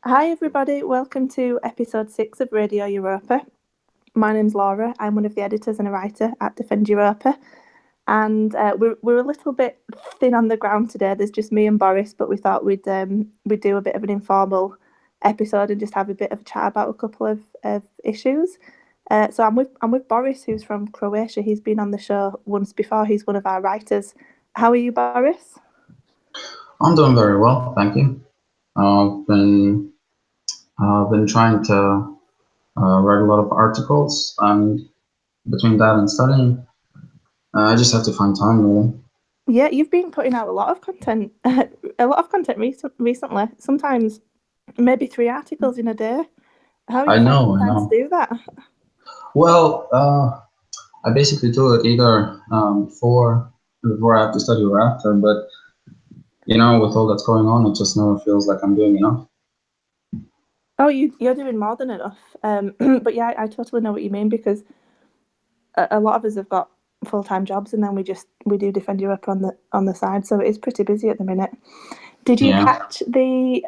Hi everybody, welcome to episode 6 of Radio Europa. My name's Laura, I'm one of the editors and a writer at Defend Europa, and we're a little bit thin on the ground today. There's just me and Boris, but we thought we'd do a bit of an informal episode and just have a bit of a chat about a couple of issues. So I'm with Boris, who's from Croatia. He's been on the show once before. He's one of our writers. How are you, Boris? I'm doing very well, thank you. I've been trying to write a lot of articles, and between that and studying, I just have to find time, really. Yeah, you've been putting out a lot of content, recently. Sometimes maybe 3 articles in a day. How are I you finding know, I time to know. do that? Well, I basically do it either before I have to study or after, but with all that's going on, it just never feels like I'm doing enough. Oh, you're doing more than enough. But yeah, I totally know what you mean, because a lot of us have got full-time jobs, and then we do Defend Europe on the side, so it is pretty busy at the minute. Did you Yeah. catch the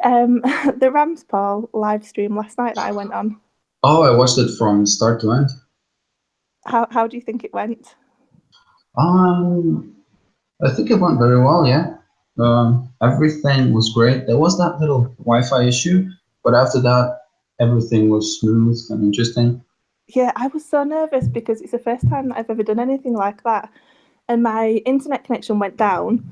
the Ramspal live stream last night that I went on? Oh, I watched it from start to end. How do you think it went? I think it went very well, yeah. Everything was great. There was that little Wi-Fi issue, but after that, everything was smooth and interesting. Yeah, I was so nervous because it's the first time that I've ever done anything like that, and my internet connection went down.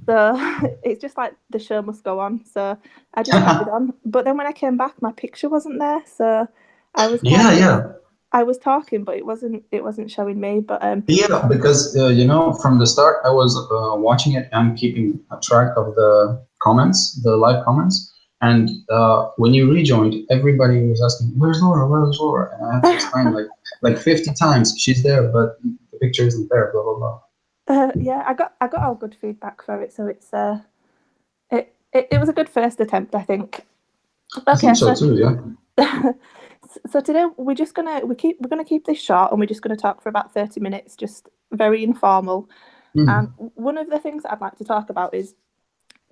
So it's just like the show must go on. So I just carried on. But then when I came back, my picture wasn't there. So I was Yeah, yeah, I was talking, but it wasn't showing me. But yeah. Because from the start, I was watching it and keeping a track of the comments, the live comments. And when you rejoined, everybody was asking, "Where's Laura? Where's Laura?" And I had to explain like 50 times, "She's there, but the picture isn't there." Blah blah blah. yeah, I got all good feedback for it. So it's it was a good first attempt, I think. I Okay, think so too. Yeah. so today we're gonna keep this short, and we're just gonna talk for about 30 minutes, just very informal. And Mm. one of the things that I'd like to talk about is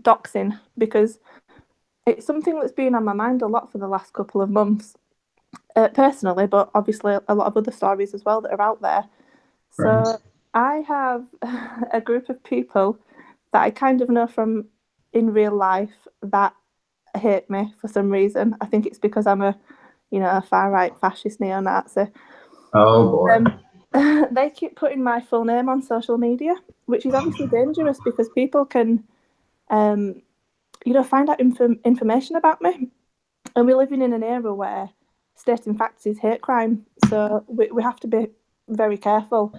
doxing, because it's something that's been on my mind a lot for the last couple of months, personally, but obviously a lot of other stories as well that are out there. Right. So I have a group of people that I kind of know from in real life that hate me for some reason. I think it's because I'm a far right fascist neo-Nazi. Oh boy. They keep putting my full name on social media, which is obviously dangerous because people can, find out information about me. And we're living in an era where stating facts is hate crime, so we have to be very careful.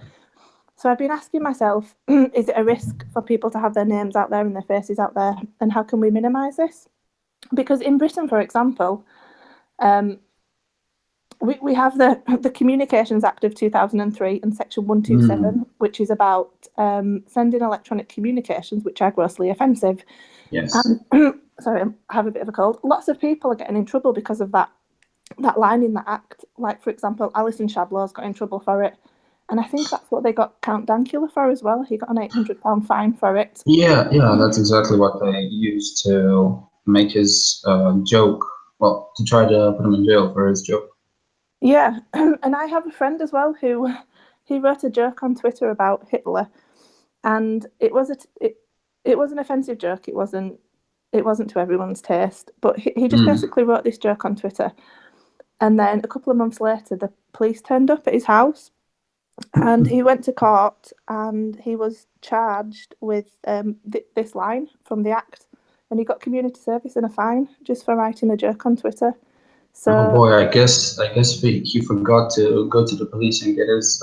So I've been asking myself, is it a risk for people to have their names out there and their faces out there, and how can we minimise this? Because in Britain, for example, we have the Communications Act of 2003 and Section 127, which is about sending electronic communications which are grossly offensive. Yes. Sorry, I have a bit of a cold. Lots of people are getting in trouble because of that line in the act. Like, for example, Alison Shablow's got in trouble for it. And I think that's what they got Count Dankula for as well. He got an £800 fine for it. Yeah, yeah, that's exactly what they used to make his joke. Well, to try to put him in jail for his joke. Yeah, and I have a friend as well who he wrote a joke on Twitter about Hitler, and it was an offensive joke. It wasn't to everyone's taste, but he just basically wrote this joke on Twitter, and then a couple of months later, the police turned up at his house, and he went to court, and he was charged with this line from the act, and he got community service and a fine just for writing a joke on Twitter. So, Oh boy, I guess he forgot to go to the police and get his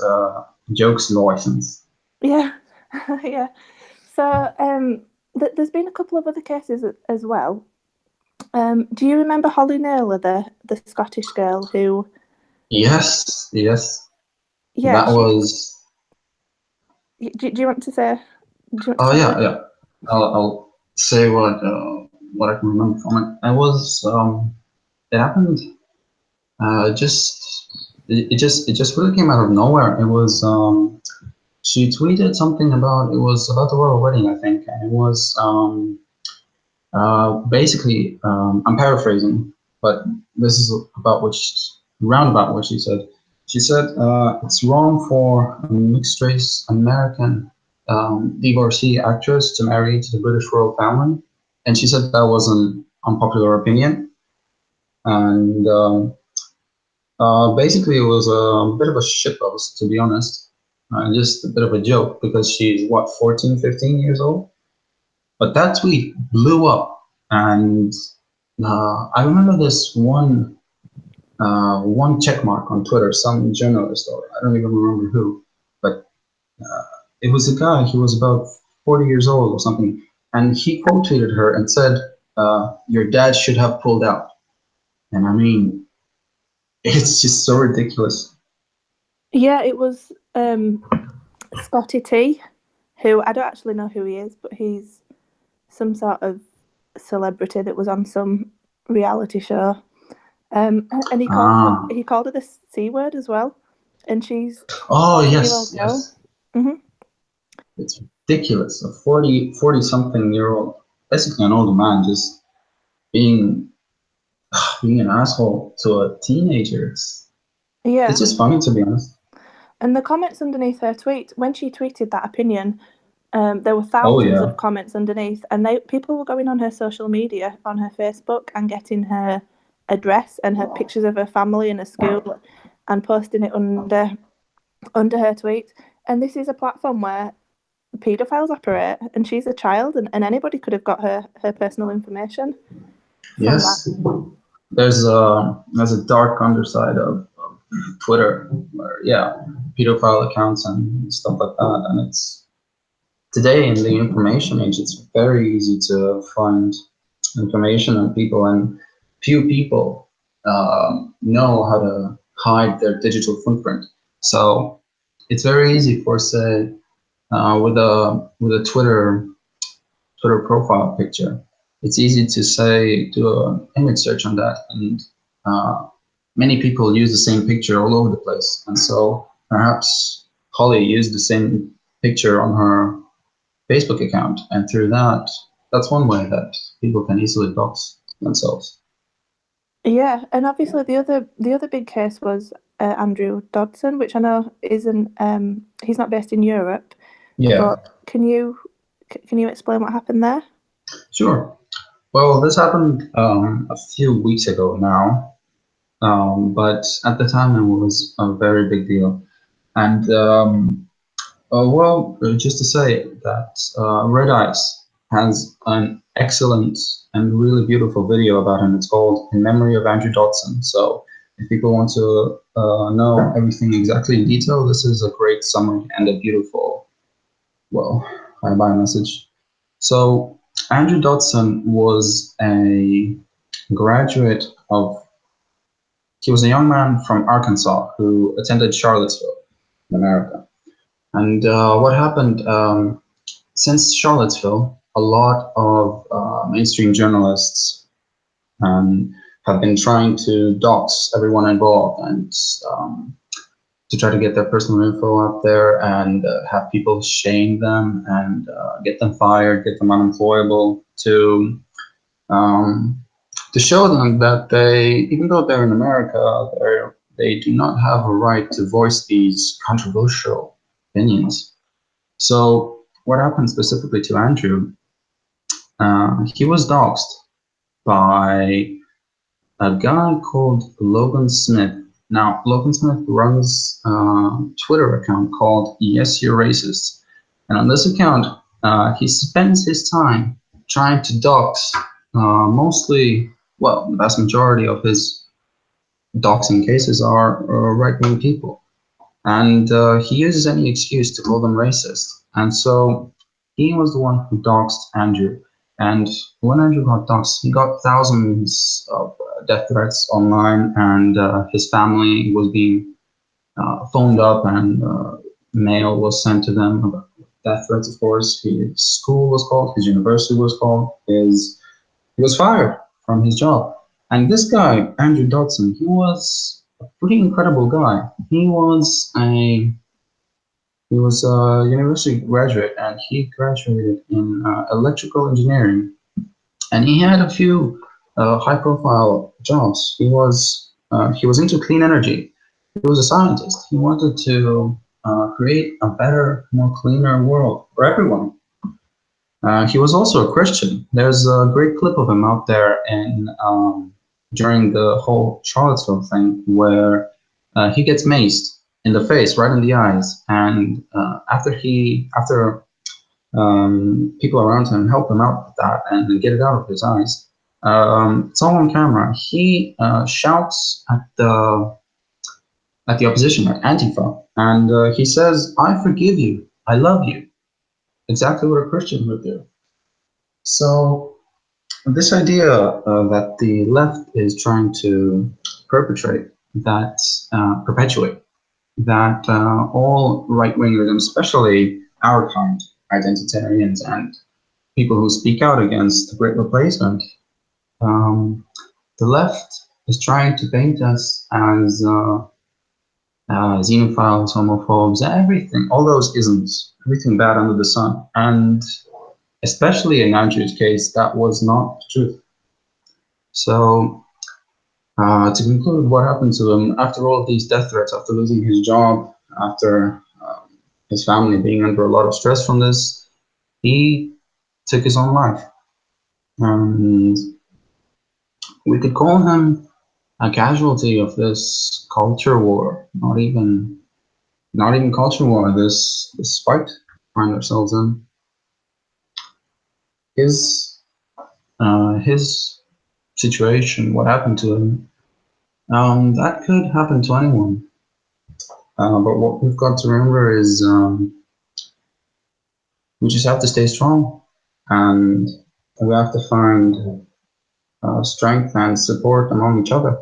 jokes license. yeah, yeah. So there's been a couple of other cases as well. Do you remember Holly Naylor, the Scottish girl who? Yes, yes. Yeah, That she. was. Do you want to say? Do you want to Oh tell yeah, me? yeah. I'll say what I can remember from it. I was it happened. Just it just really came out of nowhere. It was she tweeted something about the royal wedding, I think, and it was basically, I'm paraphrasing. but this is about roundabout what she said. She said it's wrong for a mixed race American divorcee actress to marry into the British royal family, and she said that was an unpopular opinion, and basically it was a bit of a shitpost, to be honest, just a bit of a joke because she's what, 14, 15 years old, but that tweet blew up, and I remember this one check mark on Twitter, some journalist, or I don't even remember who, but it was a guy, he was about 40 years old or something, and he quote tweeted her and said, your dad should have pulled out. And I mean, it's just so ridiculous. Yeah, it was Scotty T, who I don't actually know who he is, but he's some sort of celebrity that was on some reality show. And he called her the C word as well. And she's yes. Mm-hmm. It's ridiculous. A 40 something year old, basically an older man, just being an asshole to a teenager. It's just funny, to be honest. And the comments underneath her tweet, when she tweeted that opinion, there were thousands of comments underneath, and people were going on her social media, on her Facebook, and getting her address and her pictures of her family and her school, and posting it under her tweet. And this is a platform where paedophiles operate, and she's a child, and anybody could have got her personal information. Yes, there's a dark underside of Twitter, where pedophile accounts and stuff like that, and it's today in the information age, it's very easy to find information on people, and few people know how to hide their digital footprint. So it's very easy for, say, with a Twitter profile picture, it's easy to say, do an image search on that, and many people use the same picture all over the place. And so perhaps Holly used the same picture on her Facebook account, and through that's one way that people can easily dox themselves. Yeah, and obviously the other big case was Andrew Dodson, which I know isn't he's not based in Europe. Yeah. But can you explain what happened there? Sure. Well, this happened a few weeks ago now, but at the time it was a very big deal. And just to say that Red Ice has an excellent and really beautiful video about him. It's called In Memory of Andrew Dodson. So if people want to know everything exactly in detail, this is a great summary and a beautiful, bye-bye message. So Andrew Dodson was a graduate he was a young man from Arkansas who attended Charlottesville in America. And what happened, since Charlottesville, a lot of mainstream journalists have been trying to dox everyone involved and to try to get their personal info out there and have people shame them and get them fired, get them unemployable, to show them that even though they're in America, they do not have a right to voice these controversial opinions. So what happened specifically to Andrew, he was doxxed by a guy called Logan Smith. Now, Logan Smith runs a Twitter account called Yes, You're Racist. And on this account, he spends his time trying to dox the vast majority of his doxing cases are right-wing people. And he uses any excuse to call them racist. And so he was the one who doxed Andrew. And when Andrew got doxed, he got thousands of death threats online, and his family was being phoned up, and mail was sent to them about death threats, of course. His school was called, his university was called, he was fired from his job. And this guy, Andrew Dodson, he was a pretty incredible guy. He was a university graduate, and he graduated in electrical engineering. And he had a few high-profile jobs. He was into clean energy. He was a scientist. He wanted to create a better, more cleaner world for everyone. He was also a Christian. There's a great clip of him out there in during the whole Charlottesville thing where he gets maced in the face, right in the eyes, and after people around him help him out with that and get it out of his eyes. It's all on camera. He shouts at the opposition, at Antifa, and he says, "I forgive you. I love you." Exactly what a Christian would do. So this idea that the left is trying to perpetuate, that all right-wingers, and especially our kind, identitarians and people who speak out against the Great Replacement, the left is trying to paint us as xenophiles, homophobes, everything, all those isms, everything bad under the sun. And especially in Andrew's case, that was not the truth. So to conclude, what happened to him after all of these death threats, after losing his job, after his family being under a lot of stress from this, he took his own life. And we could call him a casualty of this culture war, not even culture war, this fight we find ourselves in. His situation, what happened to him, that could happen to anyone. But what we've got to remember is we just have to stay strong, and we have to find strength and support among each other.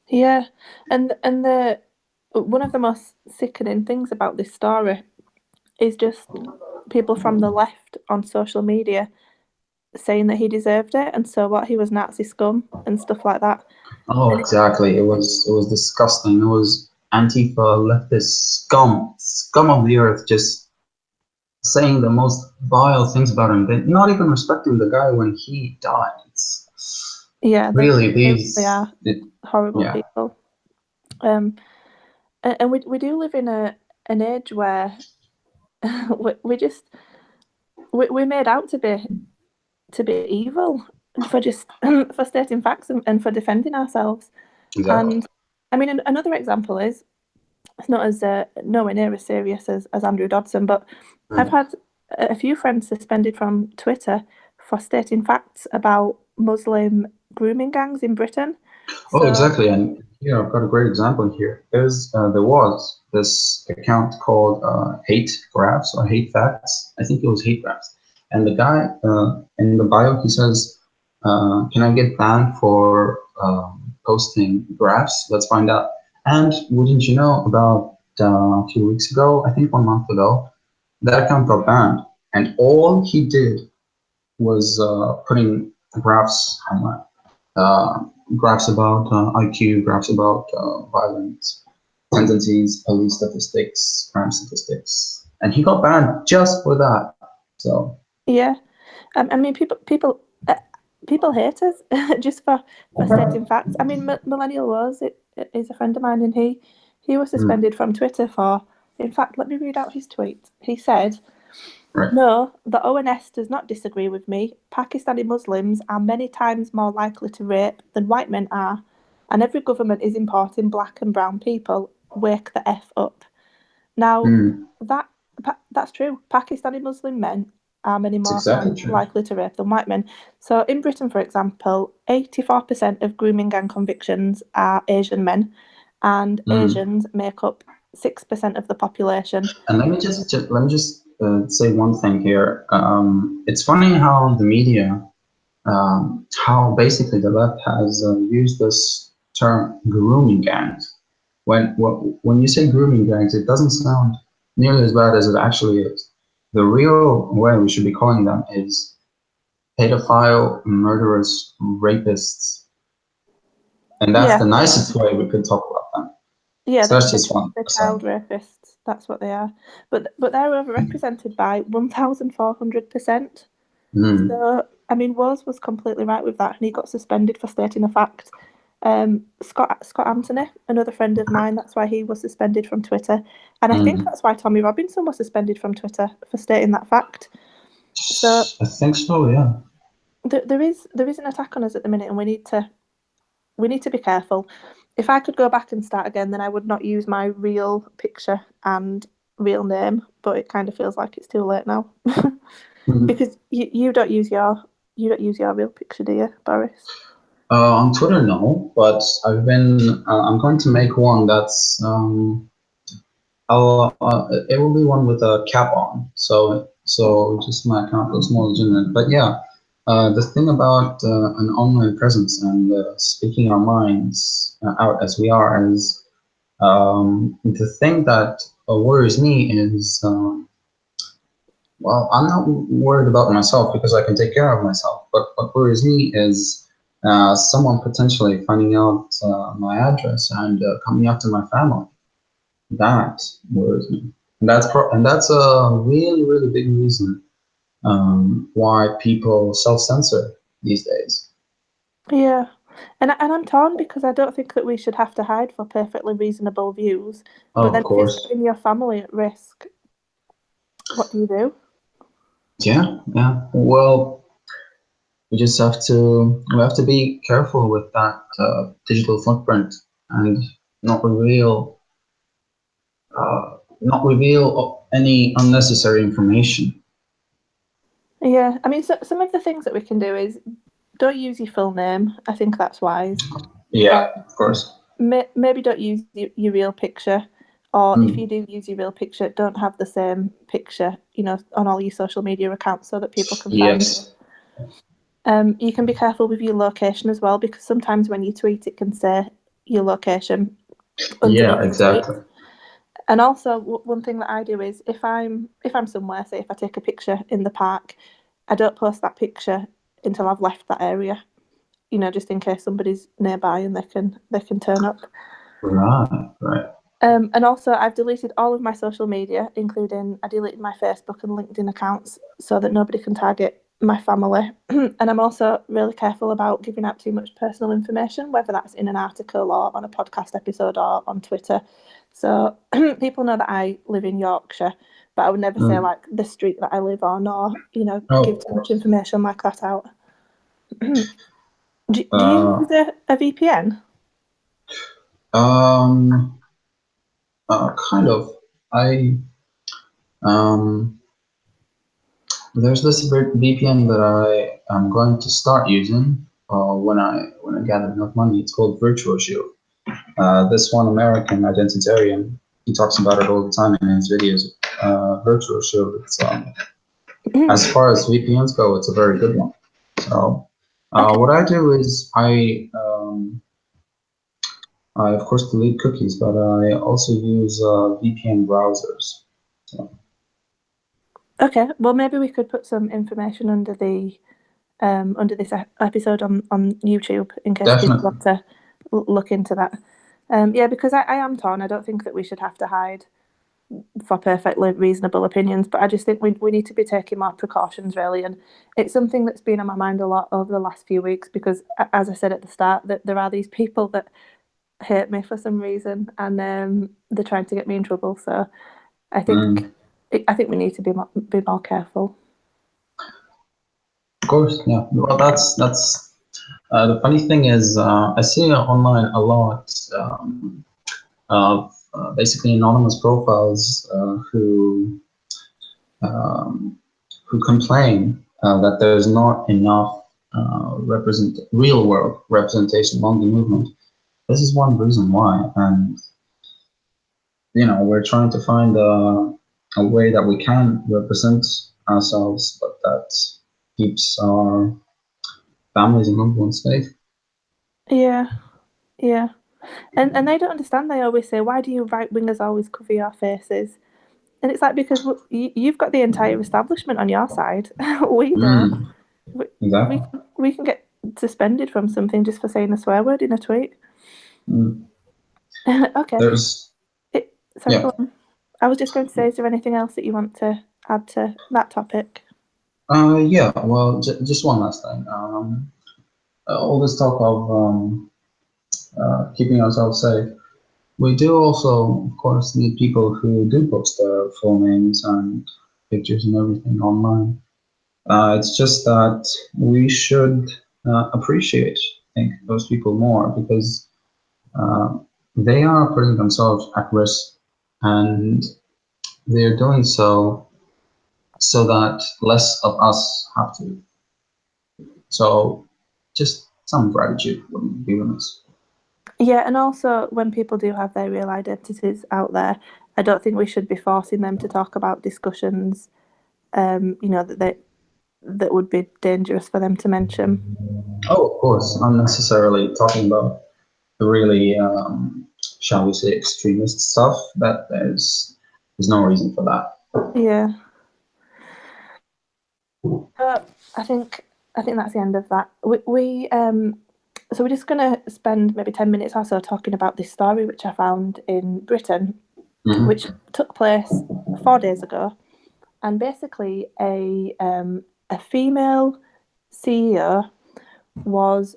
Yeah, and the one of the most sickening things about this story is just people from the left on social media saying that he deserved it, and so what, he was Nazi scum and stuff like that. Oh, exactly. It was disgusting. It was Antifa, leftist scum of the earth, just saying the most vile things about him, but not even respecting the guy when he died. It's really they are horrible people. And we do live in an age where we're made out to be evil for just for stating facts and for defending ourselves. Exactly. And I mean, another example is, it's not as nowhere near as serious as Andrew Dodson, but I've had a few friends suspended from Twitter for stating facts about Muslim grooming gangs in Britain. Oh, exactly. And here I've got a great example here. There was this account called Hate Graphs or Hate Facts. I think it was Hate Graphs. And the guy in the bio, he says, "Can I get banned for posting graphs? Let's find out." And wouldn't you know, about a few weeks ago, I think 1 month ago, that account got banned. And all he did was putting graphs online. Graphs about IQ, graphs about violence tendencies, police statistics, crime statistics, and he got banned just for that. So yeah, I mean, people hate us just for stating facts. I mean, Millennial Wars is a friend of mine, and he was suspended from Twitter for. In fact, let me read out his tweet. He said, right. "No, the ONS does not disagree with me. Pakistani Muslims are many times more likely to rape than white men are, and every government is importing black and brown people. Wake the F up." Now, that's true. Pakistani Muslim men are many more likely to rape than white men. So in Britain, for example, 84% of grooming gang convictions are Asian men, and Asians make up 6% of the population. And let me just say one thing here. It's funny how the media, how basically the left has used this term grooming gangs. When you say grooming gangs, it doesn't sound nearly as bad as it actually is. The real way we should be calling them is pedophile, murderous, rapists. And that's the nicest way we could talk about them. Yeah, so that's just one. The child rapists, that's what they are. But they're overrepresented by 1,400%. So I mean, Woz was completely right with that, and he got suspended for stating a fact. Scott Anthony, another friend of mine, that's why he was suspended from Twitter, and I think that's why Tommy Robinson was suspended from Twitter for stating that fact. So I think so, yeah. there is an attack on us at the minute, and we need to be careful. If I could go back and start again, then I would not use my real picture and real name, but it kind of feels like it's too late now. Because you don't use your real picture, do you, Boris? On Twitter, no, but I'm going to make one that's it will be one with a cap on, so just my account looks more legitimate. But yeah, the thing about an online presence and speaking our minds out as we are is the thing that worries me is well, I'm not worried about myself because I can take care of myself. But what worries me is someone potentially finding out my address and coming after my family. That worries me. And that's a really, really big reason why people self-censor these days. Yeah, and I'm torn because I don't think that we should have to hide for perfectly reasonable views. But then Of if it's course. putting your family at risk, what do you do? Yeah. Well, we have to be careful with that digital footprint and not reveal any unnecessary information. Yeah, I mean, some of the things that we can do is don't use your full name. I think that's wise. Yeah, of course. Maybe don't use your real picture, or if you do use your real picture, don't have the same picture, on all your social media accounts so that people can find you. You can be careful with your location as well, because sometimes when you tweet, it can say your location underneath Yeah, the tweet. exactly. And also, one thing that I do is if I'm somewhere, say if I take a picture in the park, I don't post that picture until I've left that area. Just in case somebody's nearby and they can turn up. Right. And also, I've deleted all of my social media, including I deleted my Facebook and LinkedIn accounts so that nobody can target my family. And I'm also really careful about giving out too much personal information, whether that's in an article or on a podcast episode or on Twitter. So people know that I live in Yorkshire, but I would never say like the street that I live on or, give too much information like that out. Do you use a VPN? Kind of. I There's this VPN that I am going to start using when I gather enough money. It's called Virtualshield. This one American identitarian, he talks about it all the time in his videos. Virtualshield. It's as far as VPNs go, it's a very good one. So what I do is I of course delete cookies, but I also use VPN browsers. So. Okay, well maybe we could put some information under this episode on YouTube in case people want to look into that. Yeah, because I am torn. I don't think that we should have to hide for perfectly reasonable opinions, but I just think we need to be taking more precautions, really. And it's something that's been on my mind a lot over the last few weeks because, as I said at the start, that there are these people that hate me for some reason, and they're trying to get me in trouble. So I think we need to be more careful. Of course, yeah. Well, that's the funny thing is I see online a lot of basically anonymous profiles who complain that there's not enough real world representation among the movement. This is one reason why, and we're trying to find a way that we can represent ourselves, but that keeps our families and loved ones safe. Yeah. And they don't understand. They always say, why do you right-wingers always cover your faces? And it's like, because you've got the entire establishment on your side. We don't. Exactly. We can get suspended from something just for saying a swear word in a tweet. Okay. Sorry, go on. I was just going to say, is there anything else that you want to add to that topic? Yeah. Well, just one last thing. All this talk of keeping ourselves safe. We do also, of course, need people who do post their full names and pictures and everything online. It's just that we should appreciate, I think, those people more because uh, they are putting themselves at risk and they're doing so that less of us have to. So just some gratitude wouldn't be remiss. Yeah, and also when people do have their real identities out there, I don't think we should be forcing them to talk about discussions, that would be dangerous for them to mention. Oh, of course, unnecessarily talking about the really, shall we say, extremist stuff. That there's no reason for that. Yeah. I think that's the end of that. So we're just going to spend maybe 10 minutes or so talking about this story which I found in Britain, which took place 4 days ago, and basically a female CEO was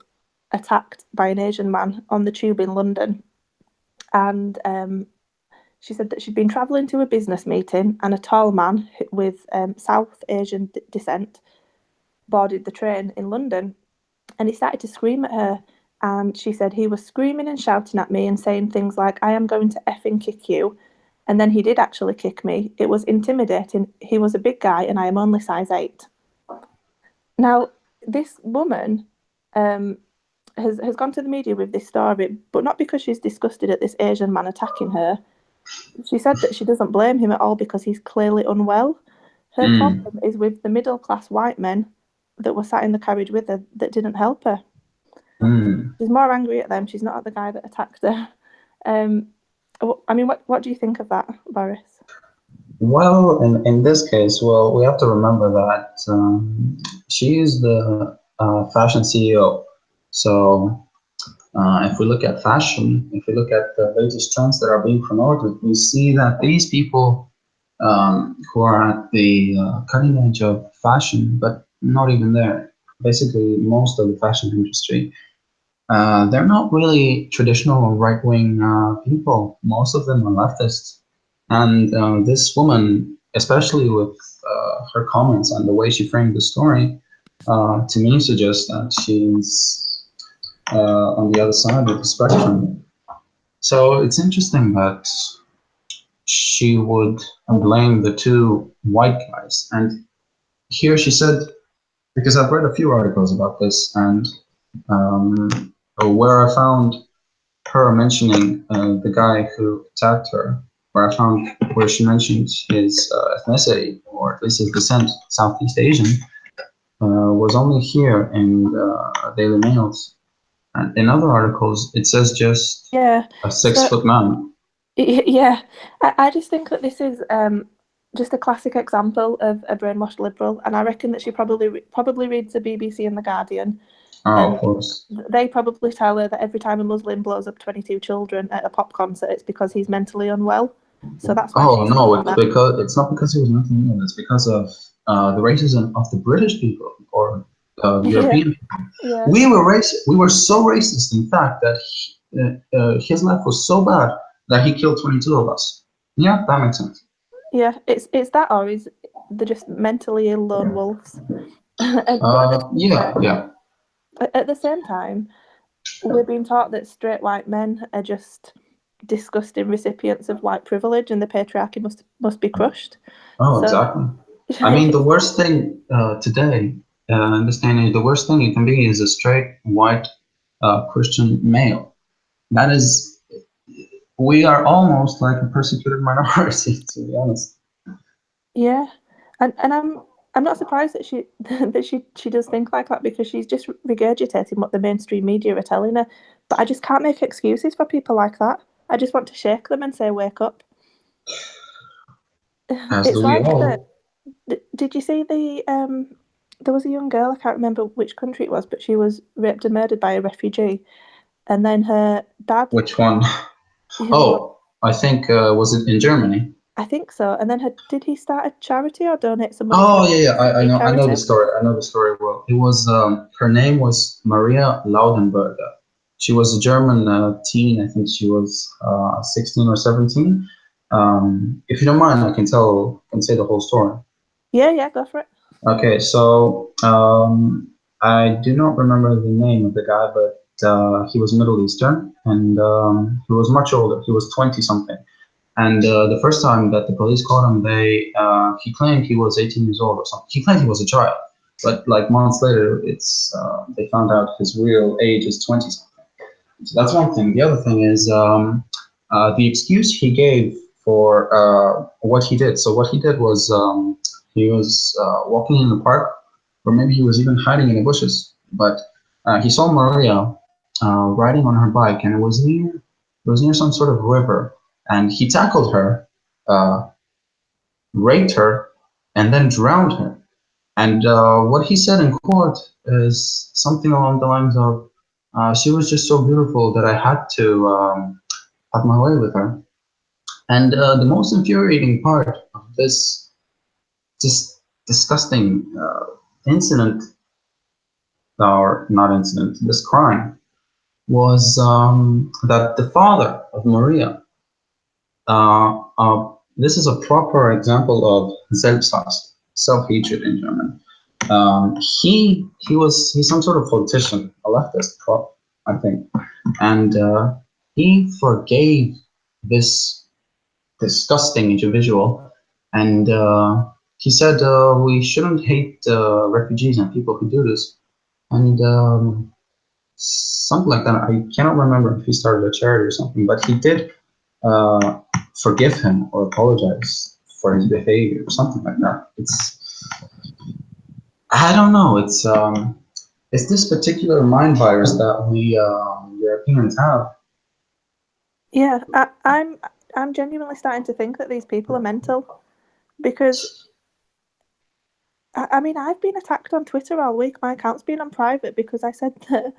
attacked by an Asian man on the tube in London, and she said that she'd been travelling to a business meeting, and a tall man with South Asian descent boarded the train in London, and he started to scream at her. And she said he was screaming and shouting at me and saying things like, "I am going to effing kick you." And then he did actually kick me. It was intimidating. He was a big guy, and I am only size 8. Now, this woman has gone to the media with this story, but not because she's disgusted at this Asian man attacking her. She said that she doesn't blame him at all because he's clearly unwell. Her problem is with the middle-class white men that were sat in the carriage with her that didn't help her. She's more angry at them. She's not at the guy that attacked her. I mean, what do you think of that, Boris? Well, in this case, well, we have to remember that she is the fashion CEO. So if we look at fashion, if we look at the latest trends that are being promoted, we see that these people who are at the cutting edge of fashion, but not even there, basically most of the fashion industry, they're not really traditional right-wing people. Most of them are leftists. And this woman, especially with her comments and the way she framed the story, to me suggests that she's on the other side of the spectrum. So it's interesting that she would blame the two white guys. And here she said, because I've read a few articles about this, and where I found her mentioning the guy who attacked her, where she mentioned his ethnicity, or at least his descent, Southeast Asian, was only here in Daily Mails. And in other articles, it says just a 6-foot man. Yeah, I just think that this is just a classic example of a brainwashed liberal, and I reckon that she probably reads the BBC and the Guardian. Oh, of course. They probably tell her that every time a Muslim blows up 22 children at a pop concert, it's because he's mentally unwell. So that's why. Oh no, it's not because he was mentally unwell. It's because of the racism of the British people or European people. Yeah. We were racist. We were so racist, in fact, that his life was so bad that he killed 22 of us. Yeah, that makes sense. Yeah, it's that, or is they're just mentally ill lone wolves. Yeah. At the same time, we're being taught that straight white men are just disgusting recipients of white privilege, and the patriarchy must be crushed. Oh, exactly. I mean, the worst thing today, in this day and age, the worst thing you can be is a straight white Christian male. That is, we are almost like a persecuted minority, to be honest. Yeah, and I'm not surprised that she does think like that, because she's just regurgitating what the mainstream media are telling her. But I just can't make excuses for people like that. I just want to shake them and say, wake up. As do we all. Did you see there was a young girl, I can't remember which country it was, but she was raped and murdered by a refugee, and then her dad. Which one? Oh, I think was it in Germany? I think so. And then did he start a charity or donate some money? Oh yeah, I know charity? the story. I know the story well. It was her name was Maria Laudenberger. She was a German teen. I think she was 16 or 17. If you don't mind, I can say the whole story. Yeah, go for it. Okay, so I do not remember the name of the guy, but he was Middle Eastern, and he was much older. He was 20 something. And the first time that the police caught him, he claimed he was 18 years old or something. He claimed he was a child, but like months later, they found out his real age is 20 something. So that's one thing. The other thing is the excuse he gave for what he did. So what he did was he was walking in the park, or maybe he was even hiding in the bushes. But he saw Maria riding on her bike, and it was near some sort of river. And he tackled her, raped her, and then drowned her. And what he said in court is something along the lines of, she was just so beautiful that I had to have my way with her. And the most infuriating part of this disgusting incident, or not incident, this crime, was that the father of Maria, this is a proper example of Selbsthass, self-hatred in German. He's some sort of politician, a leftist prop, I think, and he forgave this disgusting individual, and he said we shouldn't hate refugees and people who do this, and something like that. I cannot remember if he started a charity or something, but he did forgive him or apologize for his behavior or something like that. I don't know. It's this particular mind virus that we Europeans have. Yeah, I'm genuinely starting to think that these people are mental, because I mean, I've been attacked on Twitter all week. My account's been on private because I said that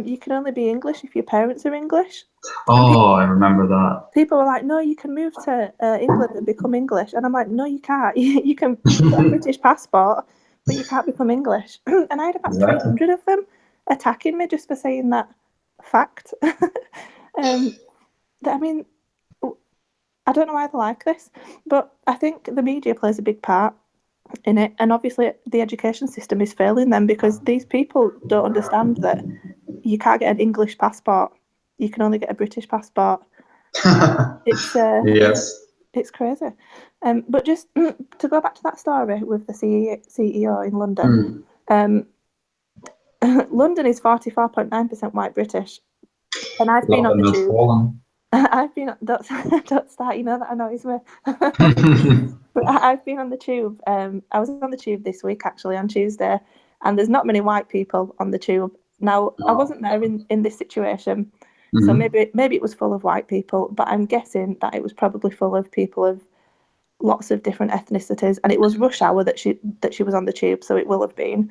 you can only be English if your parents are English. Oh, I remember that. People were like, no, you can move to England and become English. And I'm like, no, you can't. You can get a British passport, but you can't become English. And I had about 300 of them attacking me just for saying that fact. I mean, I don't know why they like this, but I think the media plays a big part in it. And obviously the education system is failing them, because these people don't understand that you can't get an English passport. You can only get a British passport. Yes. It's crazy. But just to go back to that story with the CEO in London, London is 44.9% white British, and I've been on the tube. I've been don't start. You know that annoys me. But I've been on the tube. I was on the tube this week, actually, on Tuesday, and there's not many white people on the tube. Now, I wasn't there in this situation, so maybe it was full of white people, but I'm guessing that it was probably full of people of lots of different ethnicities, and it was rush hour that she was on the tube, so it will have been.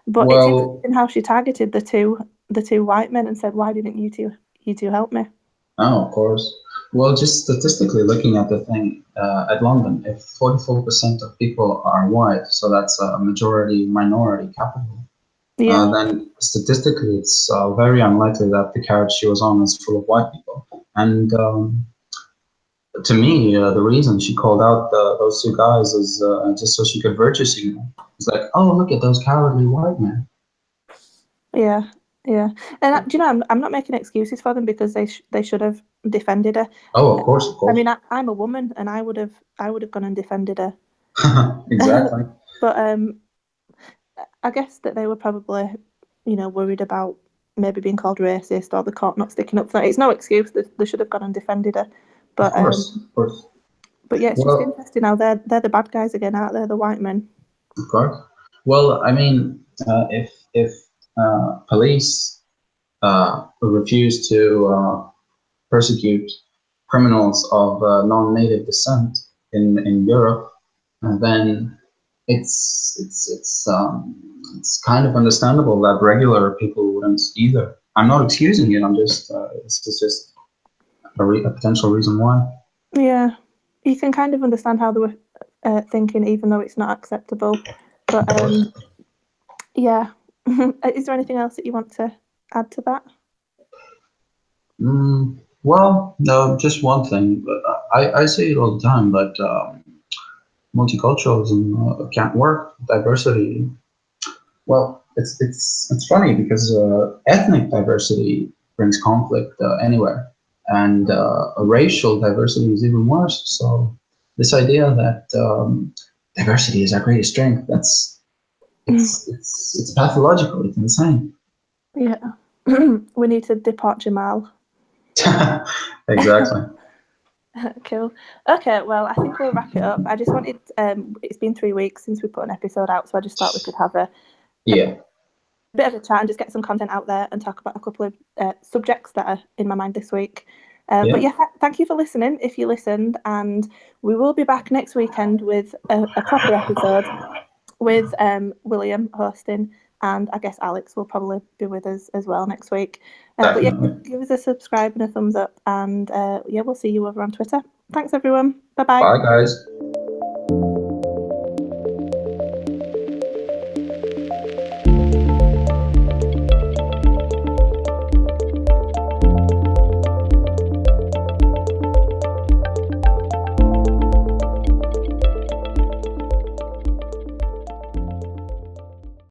But it's interesting how she targeted the two white men and said, "Why didn't you two help me?" Oh, of course. Well, just statistically looking at the thing, at London, if 44% of people are white, so that's a minority capital, then statistically it's very unlikely that the carriage she was on is full of white people. And to me, the reason she called out those two guys is just so she could virtue signal. It's like, oh, look at those cowardly white men. Yeah. And do you know, I'm not making excuses for them, because they should have defended her. Oh, of course. I mean, I'm a woman, and I would have gone and defended her. Exactly. But I guess that they were probably, worried about maybe being called racist or the court not sticking up for it. It's no excuse. They should have gone and defended her. But of course. But yeah, it's just interesting how they're the bad guys again, aren't they? The white men. Of course. Well, I mean, if police refuse to persecute criminals of non-native descent in Europe, then it's kind of understandable that regular people wouldn't either. I'm not excusing it. I'm just it's just a potential reason why. Yeah. you can kind of understand how they were thinking, even though it's not acceptable. But yeah, is there anything else that you want to add to that? Well, no, just one thing. I say it all the time, but multiculturalism can't work. Diversity. Well, it's funny because ethnic diversity brings conflict anywhere, and racial diversity is even worse. So this idea that diversity is our greatest strength, it's pathological. It's insane. Yeah. We need to deport Jamal. Exactly. Cool. Okay, well, I think we'll wrap it up. I just wanted, it's been 3 weeks since we put an episode out, so I just thought we could have a bit of a chat and just get some content out there and talk about a couple of subjects that are in my mind this week. But yeah, thank you for listening, if you listened, and we will be back next weekend with a proper episode with William hosting, and I guess Alex will probably be with us as well next week. But yeah, give us a subscribe and a thumbs up, and yeah, we'll see you over on Twitter. Thanks, everyone. Bye-bye. Bye, guys.